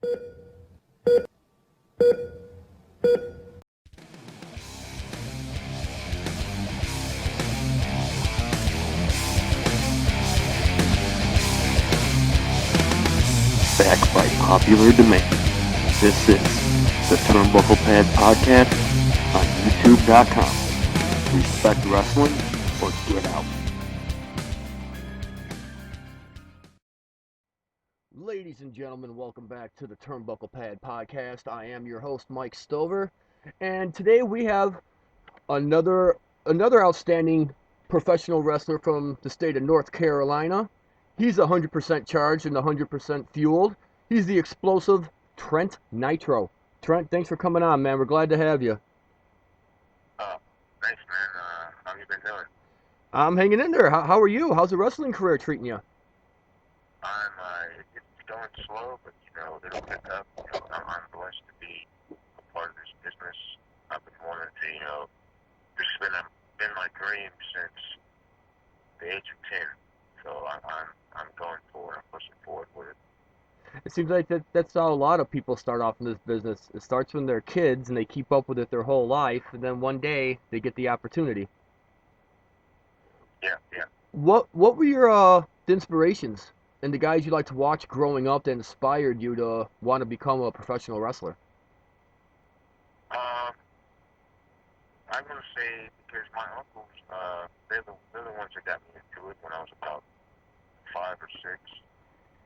Backed by popular demand, this is the Turnbucklepad Podcast on YouTube.com. Respect wrestling or get out. Ladies and gentlemen, welcome back to the Turnbucklepad Podcast. I am your host, Mike Stover, and today we have another outstanding professional wrestler from the state of North Carolina. He's 100% charged and 100% fueled. He's the Explosive Trent Nitro. Trent, thanks for coming on, man. We're glad to have you. Thanks, man. How you been doing? I'm hanging in there. How are you? How's the wrestling career treating you? It's going slow, but, it'll pick up. I'm blessed to be a part of this business. I've been wanting to, this has been my dream since the age of 10. So I'm going forward. I'm pushing forward with it. It seems like that's how a lot of people start off in this business. It starts when they're kids and they keep up with it their whole life, and then one day they get the opportunity. Yeah. What were your inspirations and the guys you like to watch growing up that inspired you to want to become a professional wrestler? I'm going to say because my uncles, they're the ones that got me into it when I was about 5 or 6.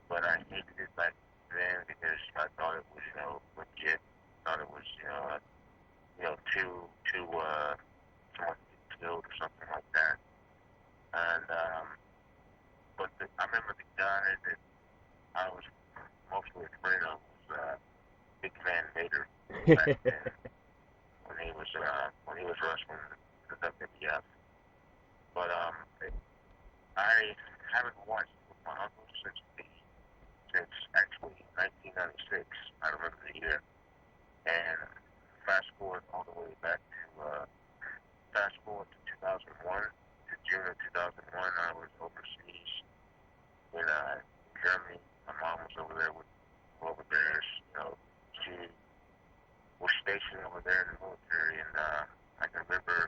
But I hated it back then because I thought it was, legit. Thought it was, too someone get killed or something like that. And I remember the guy that I was mostly afraid of was Big Van Vader back then when he was wrestling the WWF. But I haven't watched it with my uncle since actually 1996. I remember the year. And fast forward all the way back to 2001, to June of 2001. I was overseas in Germany. My mom was over there with bears. She was stationed over there in the military, and I can remember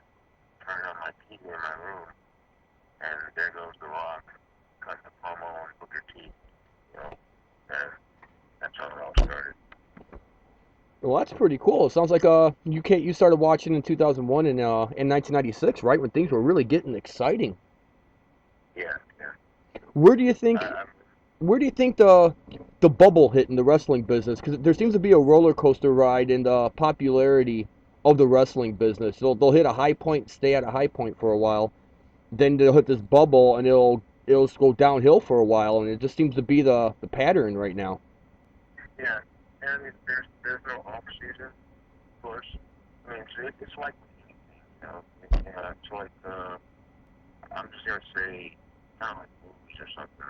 turning on my TV in my room, and there goes The Rock cutting a promo on Booker T. And that's how it all started. Well, that's pretty cool. It sounds like you started watching in 2001 and in 1996, right when things were really getting exciting. Yeah. Where do you think the bubble hit in the wrestling business? Because there seems to be a roller coaster ride in the popularity of the wrestling business. They'll hit a high point, stay at a high point for a while, then they'll hit this bubble and it'll go downhill for a while, and it just seems to be the pattern right now. Yeah, and there's no off season, of course. I mean, it's like anything, it's like I'm just gonna say, kind of like movies or something.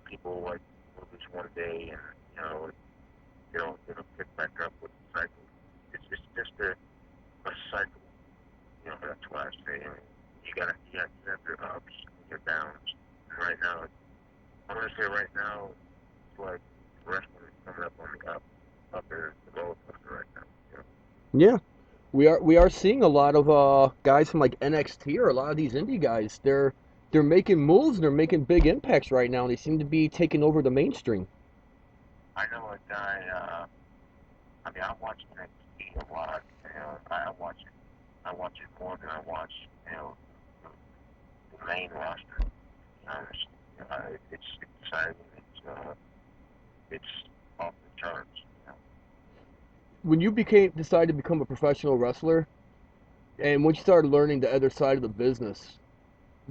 People like movies one day, and it'll pick back up with the cycle. It's just a cycle. That's why I say you have your ups and your downs. And right now, I'm gonna say right now, it's like wrestling is coming up on the up there, the roller coaster right now. Yeah, we are seeing a lot of guys from like NXT or a lot of these indie guys. They're making moves and they're making big impacts right now. And they seem to be taking over the mainstream. I know a guy. I watch NXT a lot. I watch it. I watch it more than I watch, the main roster. To be honest, it's exciting. It's off the charts. When you decided to become a professional wrestler, and when you started learning the other side of the business,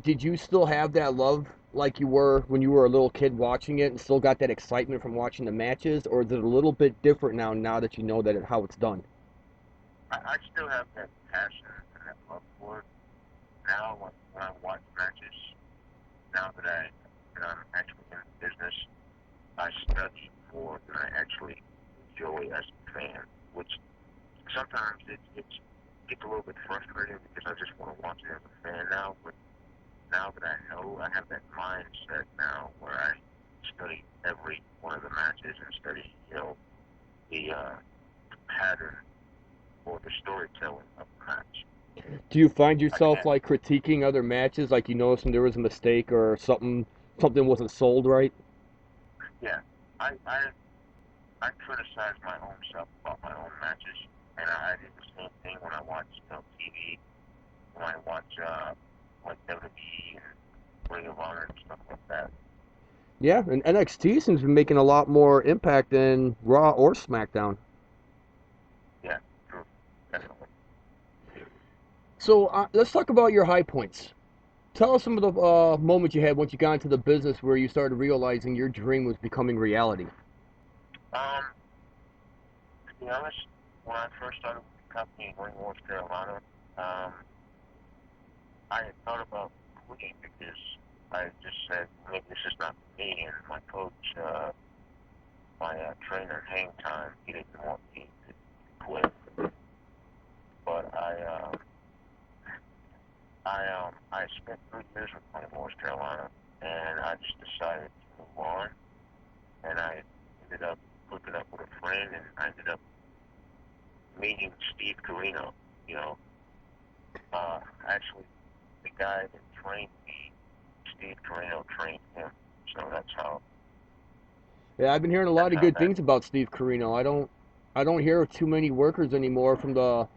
did you still have that love like you were when you were a little kid watching it, and still got that excitement from watching the matches, or is it a little bit different now that you know how it's done? I still have that passion and that love for it. Now, when I watch matches, now that I'm actually in the business, I study more than I actually enjoy as a fan, which sometimes it gets a little bit frustrating because I just want to watch it as a fan now. But now that I know, I have that mindset now where I study every one of the matches and study, pattern or the storytelling of the match. Do you find I yourself can't. like critiquing other matches, like you noticed when there was a mistake or something wasn't sold right? Yeah, I criticize my own self about my own matches, and I did the same thing when I watch TV, when I watch like WWE and Ring of Honor and stuff like that. Yeah, and NXT seems to be making a lot more impact than Raw or SmackDown. Yeah, true, definitely. So let's talk about your high points. Tell us some of the moments you had once you got into the business where you started realizing your dream was becoming reality. Um, to be honest, when I first started with the company in Wayne, North Carolina, um, I had thought about quitting because I just said maybe this is not for me. And my coach, my trainer, Hang Time, he didn't want me to quit. But I spent 3 years with Wayne, North Carolina, and I just decided to move on. And I ended up hooking up with a friend, and I ended up meeting Steve Carino. You know, actually, the guy that trained me, Steve Carino, trained him. So Yeah, I've been hearing a that's lot of how good that. things about Steve Carino. I don't hear of too many workers anymore from the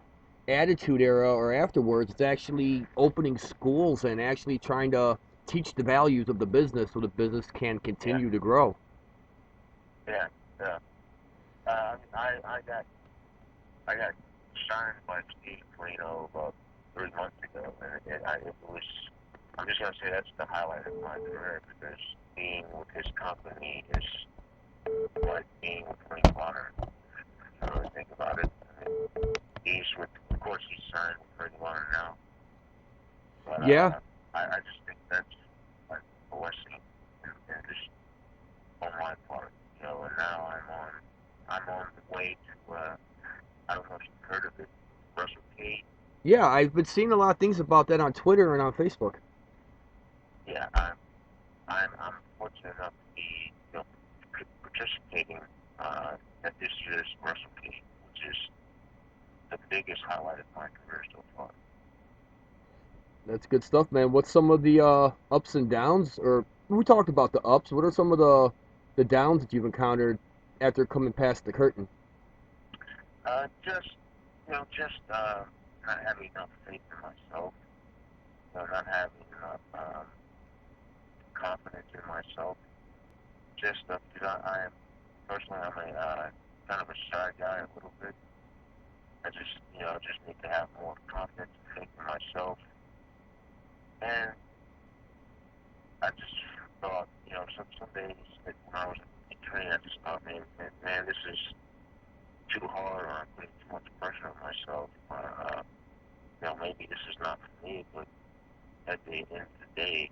Attitude Era or afterwards. It's actually opening schools and actually trying to teach the values of the business so the business can Yeah, continue to grow. yeah, yeah. I got signed by Steve Carino about 3 months ago, and it was. I'm just gonna say that's the highlight of my career because being with his company is like being with Ring of Honor. If you really think about it. I mean, of course, he's signed with Ring of Honor now, but Yeah, I just think that's like a blessing and just on my part, And now I'm on the way to. I don't know if you've heard of it, WrestleCade. yeah, I've been seeing a lot of things about that on Twitter and on Facebook. Yeah, I'm fortunate enough to be participating at this year's WrestleCade, which is the biggest highlight of my career so far. That's good stuff, man. What's some of the ups and downs? Or we talked about the ups. What are some of the downs that you've encountered after coming past the curtain? Just not having enough faith in myself, not having enough confidence in myself. Just because I am personally, I'm a kind of a shy guy a little bit. I just need to have more confidence and faith in myself. And I just thought, some days that when I was in training, I just thought, man, this is too hard, or I'm putting too much pressure on myself. Maybe this is not for me. But at the end of the day,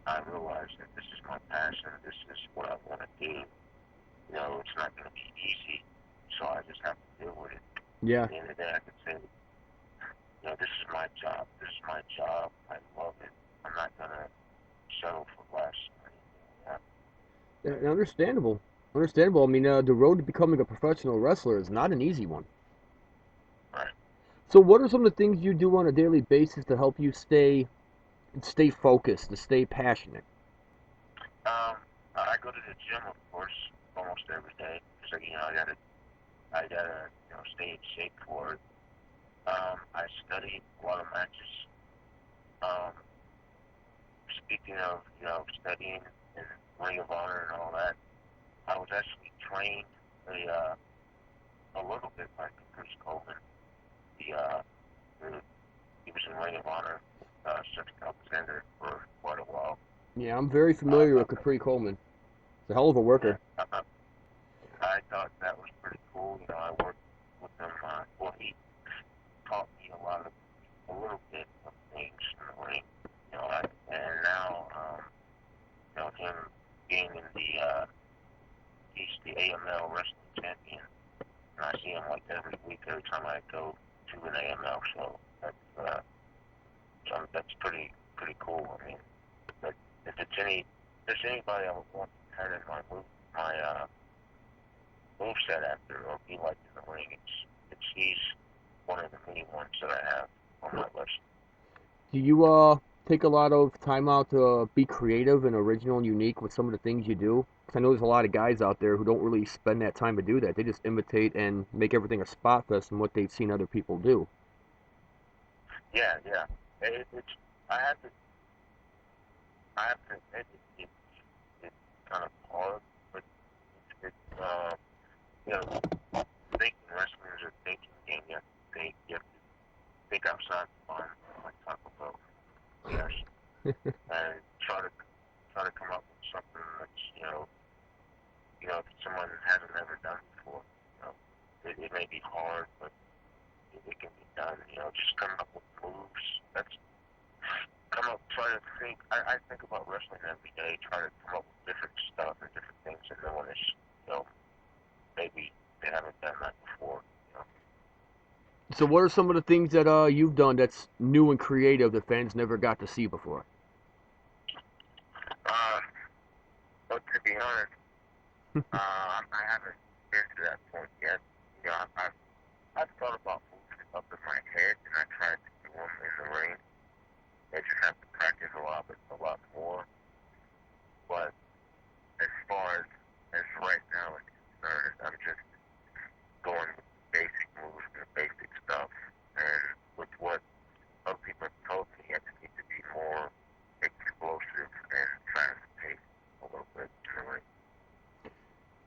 I realized that this is my passion. This is what I want to do. It's not going to be easy, so I just have to deal with it. Yeah. At the end of the day, I can say, this is my job. This is my job. I love it. I'm not going to settle for less or anything like that. Understandable. Understandable. I mean, the road to becoming a professional wrestler is not an easy one. Right. So, what are some of the things you do on a daily basis to help you stay focused, to stay passionate? I go to the gym, of course, almost every day because I gotta stay in shape for it. I study a lot of matches. Um, Speaking of studying in Ring of Honor and all that, I was actually trained a little bit by Chris Coleman. He uh, he was in Ring of Honor with Cedric Alexander for quite a while. Yeah, I'm very Uh, familiar with Capri Coleman. He's a hell of a worker. yeah, I thought that was pretty cool. I worked with him. He taught me a little bit of things in the ring. And now, him being in he's the AML wrestling champion, and I see him like every week, every time I go to an AML show. That's pretty cool. I mean, but if there's anybody I would want to have in my moveset after or be like in the ring. He's one of the many ones that I have on my list. Do you take a lot of time out to be creative and original and unique with some of the things you do? Because I know there's a lot of guys out there who don't really spend that time to do that. They just imitate and make everything a spot fest and what they've seen other people do. Yeah. It's I have to admit it's kind of hard, but it's you know, thinking wrestling is a thinking game. You have to think outside the box, like Taco Bell. Yes, and try to come up with something that's that someone hasn't ever done before. It may be hard, but it can be done. Just come up with moves. Try to think. I think about wrestling every day. Try to come up with different stuff and different things, and no one is, maybe they haven't done that before. So what are some of the things that you've done that's new and creative that fans never got to see before? But to be honest, I haven't been to that point yet. I've thought about moves up in my head, and I tried to do them in the ring. I just have to practice a lot more. But as far as right now is concerned, I'm just going with basic moves and the basic stuff, and with what other people have told me, I just need to be more explosive and fast-paced a little bit in the ring.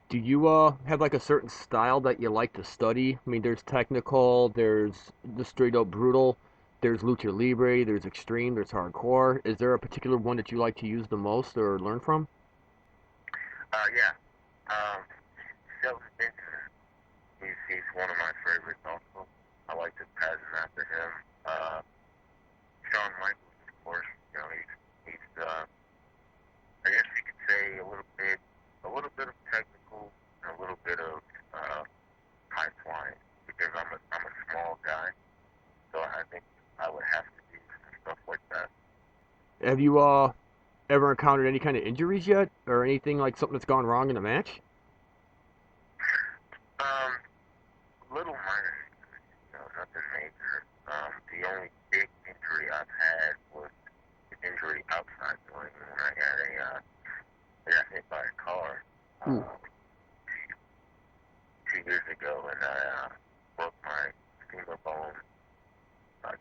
Do you have like a certain style that you like to study? I mean, there's technical, there's the straight up brutal, there's lucha libre, there's extreme, there's hardcore. Is there a particular one that you like to use the most or learn from? Yeah. Shelton Benjamin, he's one of my favorites also. I like to pattern after him. Shawn Michaels, of course, he's I guess you could say a little bit of technical and a little bit of high flying, because I'm a small guy, so I think I would have to do some stuff like that. Have you ever encountered any kind of injuries yet, or anything like something that's gone wrong in a match? Um, Little minor, nothing major. The only big injury I've had was an injury outside the ring when I got hit by a car Hmm. 2 years ago, and I broke my femur bone,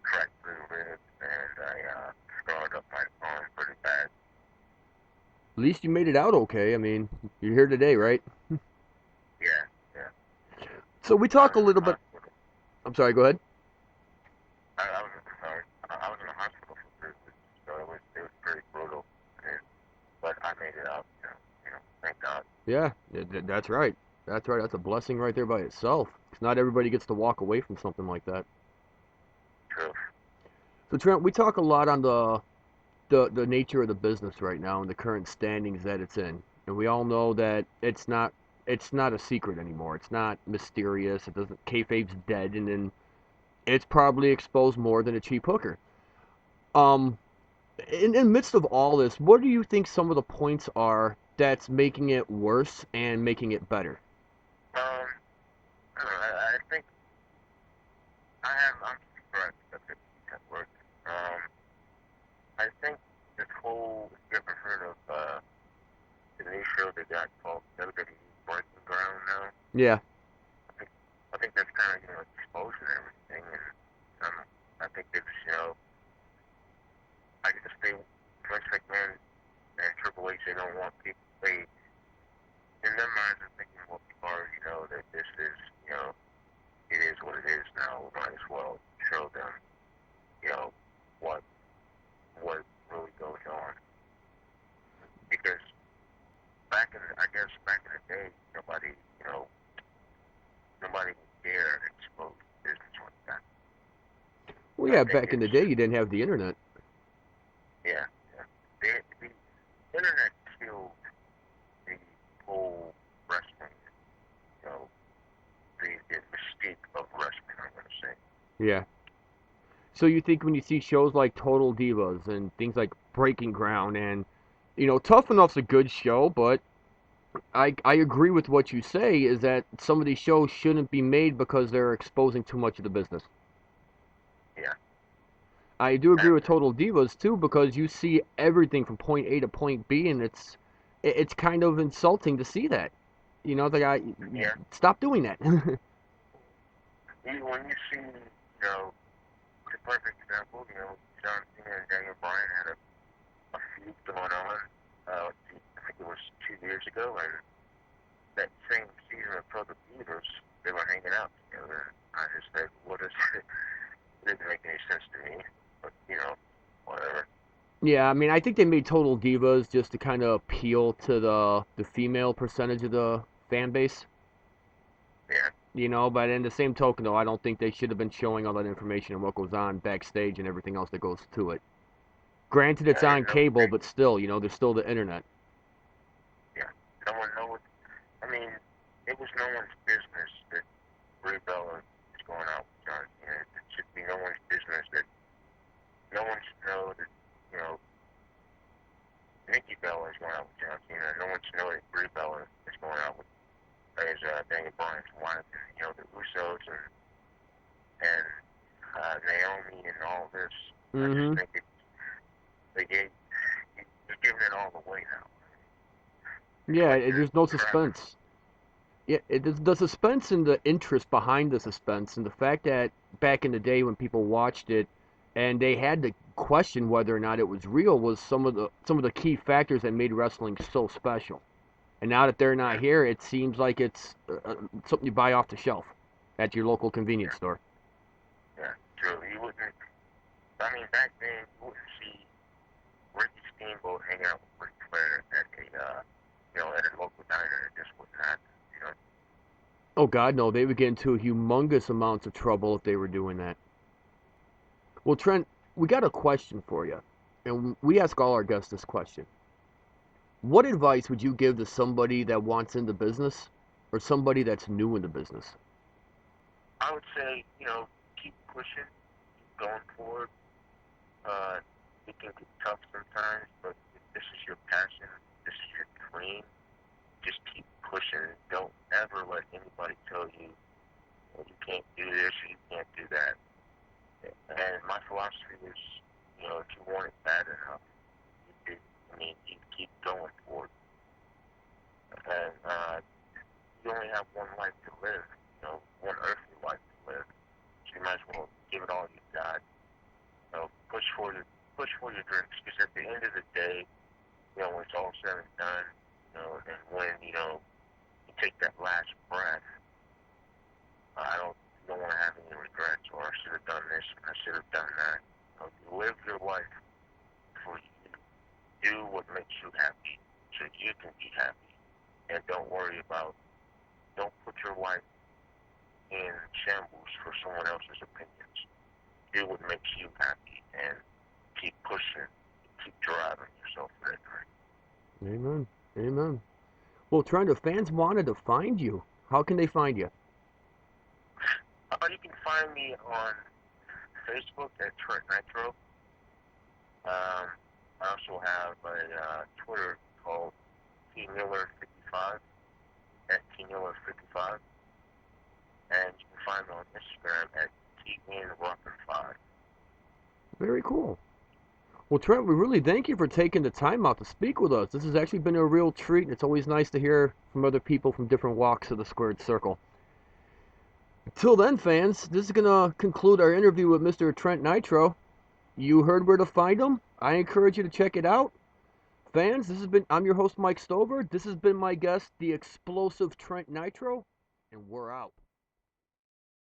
cracked 3 ribs, and I scarred up my arm pretty bad. At least you made it out okay. I mean, you're here today, right? Yeah, yeah. So we I talk was a in the little bit. hospital. I'm sorry. Go ahead. I was sorry. I was in the hospital for 3 weeks, so it was pretty brutal. But I made it out. Thank God. Yeah, that's right. That's right. That's a blessing right there by itself. 'Cause not everybody gets to walk away from something like that. True. So Trent, we talk a lot on the nature of the business right now and the current standings that it's in, and we all know that it's not a secret anymore. It's not mysterious. It doesn't kayfabe's dead, and then it's probably exposed more than a cheap hooker. Um, in the midst of all this, what do you think some of the points are that's making it worse and making it better? Um, I think I'm surprised that it worked. I think this whole, you ever heard of the new show they got called WWE Breaking Ground now? Yeah. I think that's kind of exposing everything, and I think it's I just think Vince McMahon and Triple H, they don't want people. They in their minds are thinking, well, people already know that this is it is what it is now. We might as well show them what really goes on, because back in the day, nobody would dare expose business like that. Well, I yeah. think Back in the it's day, you didn't have the internet. yeah, yeah. The internet killed the whole wrestling, the mystique of wrestling, I'm gonna say. Yeah. So you think when you see shows like Total Divas and things like Breaking Ground and Tough Enough's a good show, but I agree with what you say. Is that some of these shows shouldn't be made because they're exposing too much of the business. Yeah. I do agree And, with Total Divas too because you see everything from point A to point B, and it's kind of insulting to see that. You know, like I yeah. stop doing that. When you see, the perfect example, John Cena and Daniel Bryan had a feud going on. I think it was 2 years ago, and that same season of Total Divas, they were hanging out together. I just said, what is it? It didn't make any sense to me, but whatever. Yeah, I mean, I think they made Total Divas just to kind of appeal to the female percentage of the fan base. Yeah. You know, but in the same token, though, I don't think they should have been showing all that information and what goes on backstage and everything else that goes to it. Granted, it's on And no, cable, but still, there's still the internet. yeah, no one knows. I mean, it was no one's business that Brie Bella is going out with John Cena. It should be no one's business that no one should know that, you know, Nikki Bella is going out with John Cena. No one should know that Brie Bella is going out with Daniel Bryan's wife, and, the Usos and Naomi and all this. I just Mm-hmm. think you're giving it all away now. It's Yeah, like the there's no travel. suspense. Yeah, the suspense and the interest behind the suspense, and the fact that back in the day when people watched it and they had to question whether or not it was real was some of the key factors that made wrestling so special. And now that they're not Yeah, here, it seems like it's something you buy off the shelf at your local convenience yeah, store. yeah. True. You wouldn't. I mean, back then you wouldn't see Ricky Steamboat hanging out with Ric Flair at at a local diner. It just wouldn't happen. Oh God, no, they would get into humongous amounts of trouble if they were doing that. Well, Trent, we got a question for you, and we ask all our guests this question. What advice would you give to somebody that wants into business or somebody that's new in the business? I would say, keep pushing, keep going forward. Uh, it can be tough sometimes, but if this is your passion, this is your dream, just keep pushing. Don't ever let anybody tell you, well, you can't do this or you can't do that. And my philosophy is, if you want it bad enough, you do. I mean, you keep going forward. And you only have one life to live, one earthly life to live. So you might as well give it all you've got. Push for your dreams. Because at the end of the day, when it's all said and done, and when you take that last breath, you don't want to have any regrets. Or I should have done this. I should have done that. You live your life for you. Do what makes you happy, so you can be happy. And don't worry about. Don't put your life in shambles for someone else's opinions. Do what makes you happy and keep pushing, keep driving yourself to that dream. Amen. Amen. Well, Trent, if fans wanted to find you, how can they find you? You can find me on Facebook at Trent Nitro. I also have a Twitter called TMiller55 at TMiller55, and you can find me on Instagram at TNRocker5. Very cool. Well, Trent, we really thank you for taking the time out to speak with us. This has actually been a real treat, and it's always nice to hear from other people from different walks of the squared circle. Until then, fans, this is going to conclude our interview with Mr. Trent Nitro. You heard where to find him. I encourage you to check it out. Fans, I'm your host, Mike Stover. This has been my guest, the Explosive Trent Nitro, and we're out.